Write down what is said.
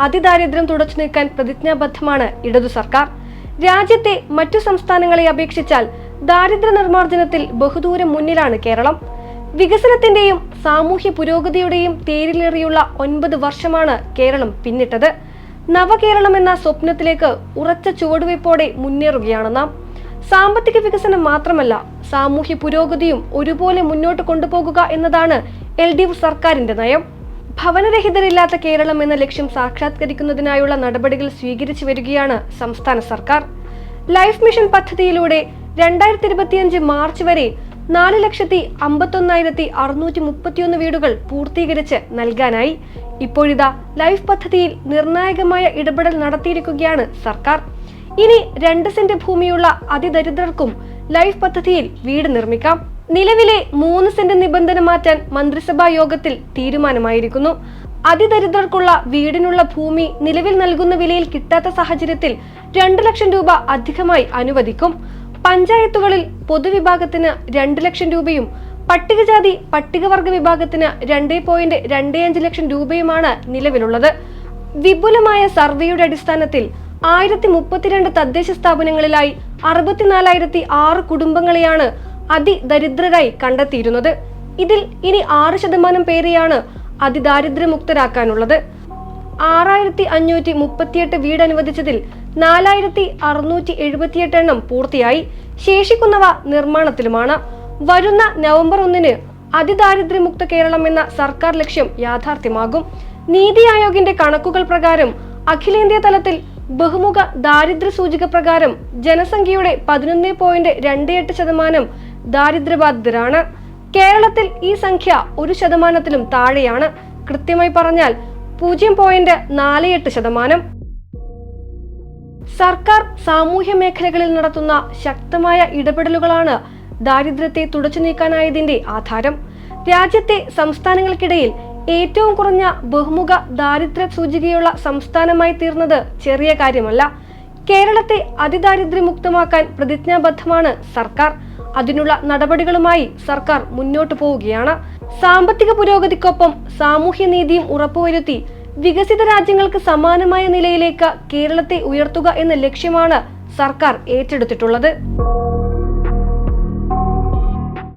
അതിദാരിദ്ര്യം തുടച്ചു നീക്കാൻ പ്രതിജ്ഞാബദ്ധമാണ് ഇടതു സർക്കാർ. രാജ്യത്തെ മറ്റു സംസ്ഥാനങ്ങളെ അപേക്ഷിച്ചാൽ ദാരിദ്ര്യ നിർമ്മാർജ്ജനത്തിൽ ബഹുദൂരം മുന്നിലാണ് കേരളം. വികസനത്തിന്റെയും സാമൂഹ്യ പുരോഗതിയുടെയും തേരിലേറിയുള്ള 9 വർഷമാണ് കേരളം പിന്നിട്ടത്. നവകേരളം എന്ന സ്വപ്നത്തിലേക്ക് ഉറച്ച ചുവടുവയ്പോടെ മുന്നേറുകയാണ് നാം. സാമ്പത്തിക വികസനം മാത്രമല്ല, സാമൂഹ്യ പുരോഗതിയും ഒരുപോലെ മുന്നോട്ട് കൊണ്ടുപോകുക എന്നതാണ് LDF സർക്കാരിന്റെ നയം. ഭവനരഹിതരില്ലാത്ത കേരളം എന്ന ലക്ഷ്യം സാക്ഷാത്കരിക്കുന്നതിനായുള്ള നടപടികൾ സ്വീകരിച്ചു വരികയാണ് സംസ്ഥാന സർക്കാർ. ലൈഫ് മിഷൻ പദ്ധതിയിലൂടെ 2025 മാർച്ച് വരെ 4,51,631 വീടുകൾ പൂർത്തീകരിച്ച് നൽകാനായി. ഇപ്പോഴിതാ ലൈഫ് പദ്ധതിയിൽ നിർണായകമായ ഇടപെടൽ നടത്തിയിരിക്കുകയാണ് സർക്കാർ. ഇനി 2 സെന്റ് ഭൂമിയുള്ള അതിദരിദ്രർക്കും ലൈഫ് പദ്ധതിയിൽ വീട് നിർമ്മിക്കാം. നിലവിലെ 3 സെന്റ് നിബന്ധന മാറ്റാൻ മന്ത്രിസഭാ യോഗത്തിൽ തീരുമാനമായിരിക്കുന്നു. അതിദരിദ്രർക്കുള്ള വീടിനുള്ള ഭൂമി നിലവിൽ നൽകുന്ന വിലയിൽ കിട്ടാത്ത സാഹചര്യത്തിൽ 2 ലക്ഷം രൂപ അധികമായി അനുവദിക്കും. പഞ്ചായത്തുകളിൽ പൊതുവിഭാഗത്തിന് 2 ലക്ഷം രൂപയും പട്ടികജാതി പട്ടികവർഗ വിഭാഗത്തിന് 2.25 ലക്ഷം രൂപയുമാണ് നിലവിലുള്ളത്. വിപുലമായ സർവേയുടെ അടിസ്ഥാനത്തിൽ 1032 തദ്ദേശ സ്ഥാപനങ്ങളിലായി 64,006 കുടുംബങ്ങളെയാണ് അതിദരിദ്രരായി കണ്ടെത്തിയിരുന്നത്. ഇതിൽ ഇനി 6% പേരെയാണ് അതിദാരിദ്ര്യമുക്തരാക്കാനുള്ളത്. 6,538 വീട് അനുവദിച്ചതിൽ 4,678 എണ്ണം പൂർത്തിയായി. ശേഷിക്കുന്നവ നിർമ്മാണത്തിലുമാണ്. വരുന്ന നവംബർ 1 അതിദാരിദ്ര്യമുക്ത കേരളം എന്ന സർക്കാർ ലക്ഷ്യം യാഥാർത്ഥ്യമാകും. നീതി ആയോഗിന്റെ കണക്കുകൾ പ്രകാരം അഖിലേന്ത്യാ തലത്തിൽ ബഹുമുഖ ദാരിദ്ര്യ സൂചിക പ്രകാരം ജനസംഖ്യയുടെ 11.28% ദാരിദ്ര്യബാധിതരാണ്. കേരളത്തിൽ ഈ സംഖ്യ 1%-ലും താഴെയാണ്. കൃത്യമായി പറഞ്ഞാൽ 0.48%. സർക്കാർ സാമൂഹ്യ മേഖലകളിൽ നടത്തുന്ന ശക്തമായ ഇടപെടലുകളാണ് ദാരിദ്ര്യത്തെ തുടച്ചു നീക്കാനായതിന്റെ ആധാരം. രാജ്യത്തെ സംസ്ഥാനങ്ങൾക്കിടയിൽ ഏറ്റവും കുറഞ്ഞ ബഹുമുഖ ദാരിദ്ര്യ സൂചികയുള്ള സംസ്ഥാനമായി തീർന്നത് ചെറിയ കാര്യമല്ല. കേരളത്തെ അതിദാരിദ്ര്യമുക്തമാക്കാൻ പ്രതിജ്ഞാബദ്ധമാണ് സർക്കാർ. അതിനുള്ള നടപടികളുമായി സർക്കാർ മുന്നോട്ടു പോവുകയാണ്. സാമ്പത്തിക പുരോഗതിക്കൊപ്പം സാമൂഹ്യ നീതിയും ഉറപ്പുവരുത്തി വികസിത രാജ്യങ്ങൾക്ക് സമാനമായ നിലയിലേക്ക് കേരളത്തെ ഉയർത്തുക എന്ന ലക്ഷ്യമാണ് സർക്കാർ ഏറ്റെടുത്തിട്ടുള്ളത്.